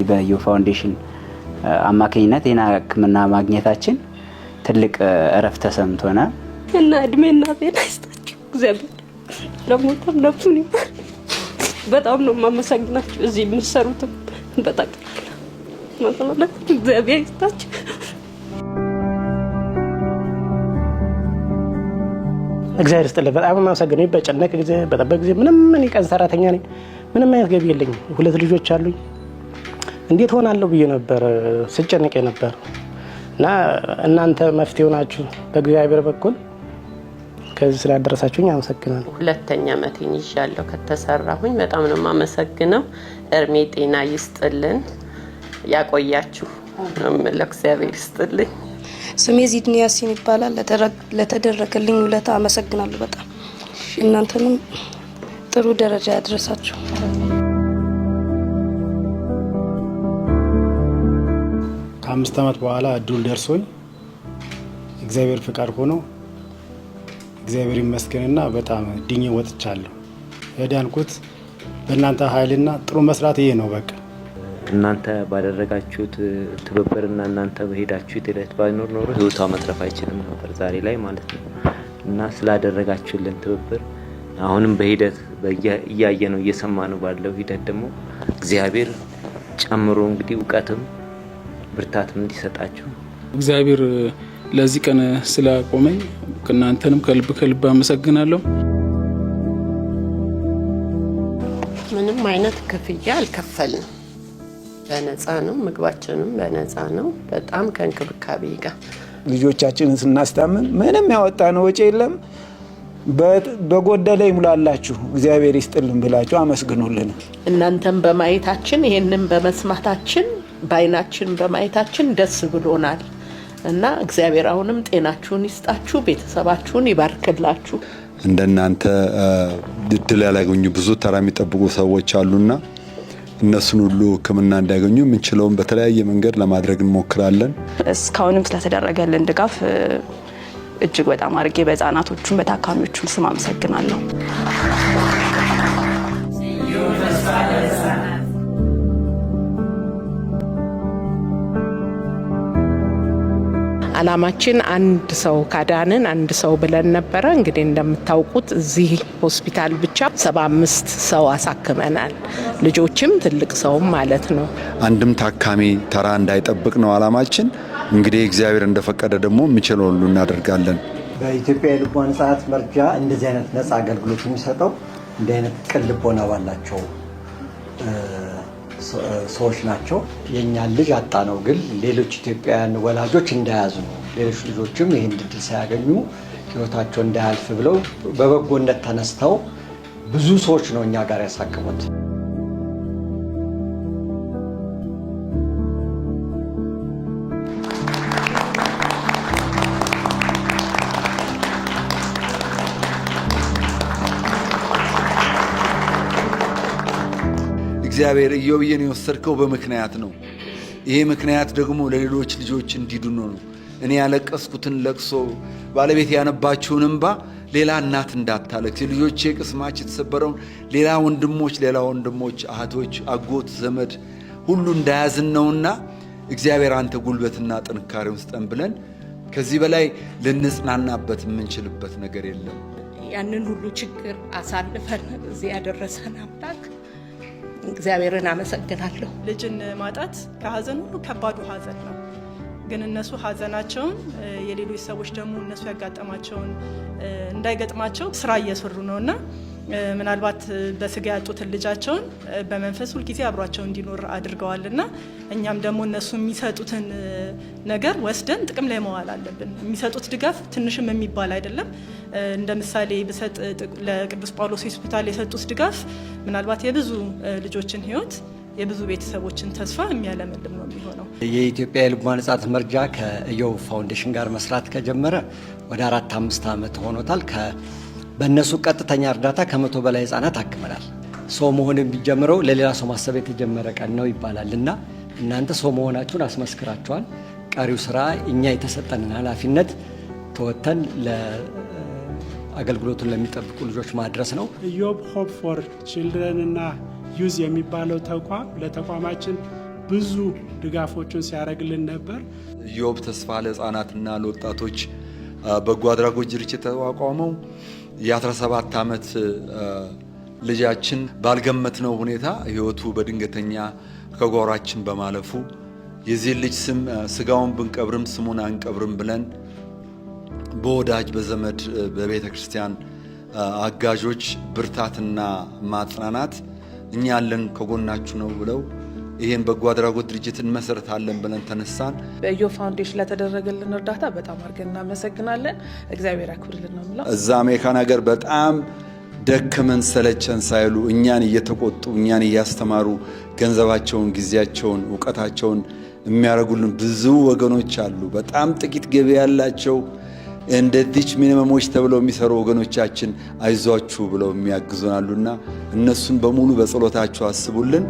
በኢዮብ ፋውንዴሽን አማካኝነት የና ህክምና ማግኘታችን ትልቅ እረፍት ተሰምቶናል እና እድሜና ጤና ይስጣችሁ እግዚአብሔር ለሞተም ነፍሱን ይማር። በጣም ነው የማመሰግናችሁ እዚህ የምትሰሩትም በጣም ማለት እግዚአብሔር ይስጣችሁ። እግዚአብሔር ይስጥልኝ። በጣም የማመሰግነው በጨነቅ ጊዜ በጠበቅ ጊዜ ምንም እኔ ቀን ሰራተኛ ነኝ፣ ምንም አይነት ገቢ የለኝም። 2 ልጆች አሉኝ። እንዴት ሆናለሁ ብዬ ነበር ስጨነቅ ነበር እና እናንተ መፍትሄው ናችሁ በእግዚአብሔር በኩል ከዚህ ስላደረሳችሁኝ አመሰግናለሁ። 2ኛ ዓመቴን ይዣለሁ ከተሰራሁኝ በጣም ነው የማመሰግነው። እርሜ ጤና ይስጥልን ያቆያችሁ ለእግዚአብሔር ይስጥልኝ። ስሜ ዚድኒ ያሲን ይባላል። ለተደረገልኝ ውለታ አመሰግናለሁ በጣም እናንተንም ጥሩ ደረጃ ያድርሳችሁ። ከ5 ዓመት በኋላ እድል ደርሶኝ እግዚአብሔር ፍቃድ ሆኖ እግዚአብሔር ይመስገንና በጣም ድኜ ወጥቻለሁ። የዳንኩት በእናንተ ኃይልና ጥሩ መስራት ይሄ ነው። በቃ እናንተ ባደረጋችሁት ትብብርና እናንተ በሄዳችሁት ሂደት ባይኖር ኖሮ ህይወቷ መትረፍ አይችልም ነበር ዛሬ ላይ ማለት ነው። እና ስላደረጋችሁልን ትብብር አሁንም በሂደት እያየነው እየሰማነው ባለው ሂደት ደግሞ እግዚአብሔር ጨምሮ እንግዲህ ዕውቀትም ብርታትም እንዲሰጣችሁ እግዚአብሔር ለዚህ ቀን ስላቆመኝ እናንተንም ከልብ አመሰግናለሁ። ምንም አይነት ክፍያ አልከፈልንም። በነፃ ነው፣ ምግባችንም በነፃ ነው። በጣም ከእንክብካቤ ጋር ልጆቻችንን ስናስታምን ምንም ያወጣነው ወጪ የለም። በጎደለ ይሙላላችሁ እግዚአብሔር ይስጥልን ብላችሁ አመስግኑልን። እናንተም በማየታችን ይሄንን በመስማታችን ባይናችን በማየታችን ደስ ብሎናል እና እግዚአብሔር አሁንም ጤናችሁን ይስጣችሁ፣ ቤተሰባችሁን ይባርክላችሁ። እንደናንተ እድል ያላገኙ ብዙ ተራ የሚጠብቁ ሰዎች አሉና እነሱን ሁሉ ሕክምና እንዲያገኙ የምንችለውን በተለያየ መንገድ ለማድረግ እንሞክራለን። እስካሁንም ስለተደረገልን ድጋፍ እጅግ በጣም አድርጌ በህፃናቶቹም በታካሚዎቹም ስም አመሰግናለሁ። አላማችን አንድ ሰው ካዳንን አንድ ሰው ብለን ነበረ። እንግዲህ እንደምታውቁት እዚህ ሆስፒታል ብቻ 75 ሰው አሳክመናል። ልጆችም ትልቅ ሰውም ማለት ነው። አንድም ታካሚ ተራ እንዳይጠብቅ ነው አላማችን። እንግዲህ እግዚአብሔር እንደፈቀደ ደግሞ የሚችለው ሁሉ እናደርጋለን። በኢትዮጵያ የልቦና ህጻናት መርጃ እንደዚህ አይነት ነፃ አገልግሎት የሚሰጠው እንዲህ አይነት ቅን ልቦና ባላቸው ሰዎች ናቸው። የኛን ልጅ አጣ ነው ግን ሌሎች ኢትዮጵያውያን ወላጆች እንዳያዙ ነው። ሌሎች ልጆችም ይህን እድል ሳያገኙ ህይወታቸው እንዳያልፍ ብለው በበጎነት ተነስተው ብዙ ሰዎች ነው እኛ ጋር ያሳከሙት። እግዚአብሔር ኢዮብን የወሰድከው በምክንያት ነው። ይሄ ምክንያት ደግሞ ለሌሎች ልጆች እንዲድኑ ነው። እኔ ያለቀስኩትን ለቅሶ ባለቤት ያነባችውን እንባ ሌላ እናት እንዳታለቅስ፣ ልጆቼ ቅስማች የተሰበረውን ሌላ ወንድሞች፣ እህቶች፣ አጎት፣ ዘመድ ሁሉ እንዳያዝን ነውና እግዚአብሔር አንተ ጉልበትና ጥንካሬ ውስጠን ብለን ከዚህ በላይ ልንጽናናበት የምንችልበት ነገር የለም። ያንን ሁሉ ችግር አሳልፈን እዚህ ያደረሰን አምላክ እግዚአብሔርን አመሰግናለሁ። ልጅን ማጣት ከሀዘን ሁሉ ከባዱ ሀዘን ነው። ግን እነሱ ሀዘናቸውን የሌሎች ሰዎች ደግሞ እነሱ ያጋጠማቸውን እንዳይገጥማቸው ስራ እየሰሩ ነውና ምናልባት በስጋ ያጡትን ልጃቸውን በመንፈስ ሁሉ ጊዜ አብሯቸው እንዲኖር አድርገዋልና እኛም ደግሞ እነሱ የሚሰጡትን ነገር ወስደን ጥቅም ላይ መዋል አለብን። የሚሰጡት ድጋፍ ትንሽም የሚባል አይደለም። እንደ ምሳሌ ብሰጥ ለቅዱስ ጳውሎስ ሆስፒታል የሰጡት ድጋፍ ምናልባት የብዙ ልጆችን ህይወት የብዙ ቤተሰቦችን ተስፋ የሚያለመልም ነው የሚሆነው። የኢትዮጵያ የልቦና ህጻናት መርጃ ከኢዮብ ፋውንዴሽን ጋር መስራት ከጀመረ ወደ 4-5 ዓመት ሆኖታል። በእነሱ ቀጥተኛ እርዳታ ከ100 በላይ ህጻናት አክመናል። ሰው መሆን የሚጀምረው ለሌላ ሰው ማሰብ የተጀመረ ቀን ነው ይባላልና እናንተ ሰው መሆናችሁን አስመስክራችኋል። ቀሪው ስራ እኛ የተሰጠንን ኃላፊነት ተወጥተን ለአገልግሎቱን ለሚጠብቁ ልጆች ማድረስ ነው። ኢዮብ ሆፕ ፎር ቺልድረን እና ዩዝ የሚባለው ተቋም ለተቋማችን ብዙ ድጋፎችን ሲያደርግልን ነበር። ኢዮብ ተስፋ ለህፃናትና ለወጣቶች በጎ አድራጎት ድርጅት የተቋቋመው የ17 ዓመት ልጃችን ባልገመትነው ሁኔታ ህይወቱ በድንገተኛ ከጓሯችን በማለፉ የዚህ ልጅ ስም ስጋውን ብንቀብርም ስሙን አንቀብርም ብለን በወዳጅ በዘመድ በቤተ ክርስቲያን አጋዦች ብርታትና ማጽናናት እኛ ያለን ከጎናችሁ ነው ብለው ይሄን በጎ አድራጎት ድርጅት እንመሰርታለን ብለን ተነሳን። በኢዮብ ፋውንዴሽን ለተደረገልን እርዳታ በጣም አድርገን እናመሰግናለን። እግዚአብሔር ያክብርልን ነው የምለው። እዛ አሜሪካን ሀገር በጣም ደከመን ሰለቸን ሳይሉ እኛን እየተቆጡ እኛን እያስተማሩ ገንዘባቸውን፣ ጊዜያቸውን፣ እውቀታቸውን የሚያደርጉልን ብዙ ወገኖች አሉ። በጣም ጥቂት ገቢ ያላቸው እንደዚች ሚኒመሞች ተብለው የሚሰሩ ወገኖቻችን አይዟችሁ ብለው የሚያግዙናሉና እነሱን በሙሉ በጸሎታችሁ አስቡልን።